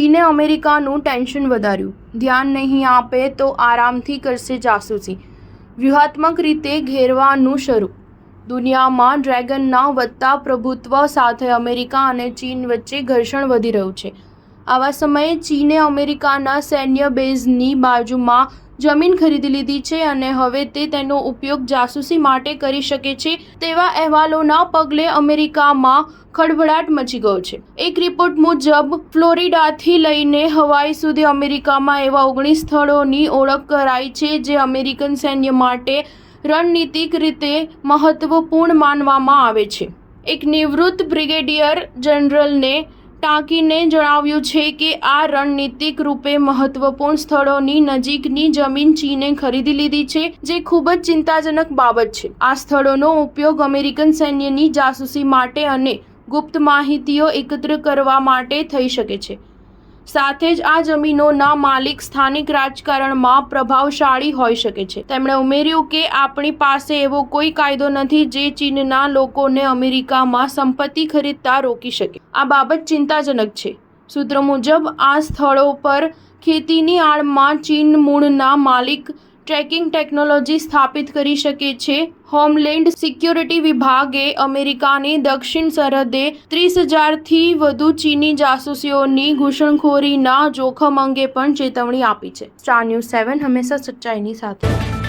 ચીને અમેરિકાનું ટેન્શન વધાર્યું, ધ્યાન નહીં આપે તો આરામથી કરશે જાસૂસી, વ્યૂહાત્મક રીતે ઘેરવાનું શરૂ। દુનિયામાં ડ્રેગનના વધતા પ્રભુત્વ સાથે અમેરિકા અને ચીન વચ્ચે ઘર્ષણ વધી રહ્યું છે। આવા સમયે ચીને અમેરિકાના સૈન્ય બેઝની બાજુમાં જમીન ખરીદી લીધી છે અને હવે તે તેનો ઉપયોગ જાસૂસી માટે કરી શકે છે તેવા અહેવાલોના પગલે અમેરિકામાં ખળભળાટ મચી ગયો છે। એક રિપોર્ટ મુજબ ફ્લોરિડાથી લઈને હવાઈ સુધી અમેરિકામાં એવા 19 સ્થળોની ઓળખ કરાઈ છે જે અમેરિકન સૈન્ય માટે રણનીતિક રીતે મહત્વપૂર્ણ માનવામાં આવે છે। એક નિવૃત્ત બ્રિગેડિયર જનરલને ટાંકીને જણાવ્યું છે કે આ રણનીતિક રૂપે મહત્વપૂર્ણ સ્થળોની નજીકની જમીન ચીને ખરીદી લીધી છે, જે ખૂબ જ ચિંતાજનક બાબત છે। આ સ્થળોનો ઉપયોગ અમેરિકન સૈન્યની જાસૂસી માટે અને ગુપ્ત માહિતીઓ એકત્ર કરવા માટે થઈ શકે છે। સાથે જ આ જમીનોના માલિક સ્થાનિક રાજકારણમાં પ્રભાવશાળી હોઈ શકે છે। તેમણે ઉમેર્યું કે આપણી પાસે એવો કોઈ કાયદો નથી જે ચીનના લોકોને અમેરિકામાં સંપત્તિ ખરીદતા રોકી શકે। આ બાબત ચિંતાજનક છે। સૂત્રો મુજબ આ સ્થળો પર ખેતીની આડમાં ચીન મૂળના માલિક ટ્રેકિંગ ટેકનોલોજી સ્થાપિત કરી શકે છે। હોમલેન્ડ સિક્યોરિટી વિભાગે અમેરિકાની દક્ષિણ સરહદે 30,000થી વધુ ચીની જાસૂસીઓની ઘૂસણખોરીના જોખમ અંગે પણ ચેતવણી આપી છે। સ્ટાર ન્યૂઝ 7 હંમેશા સચ્ચાઈની સાથે।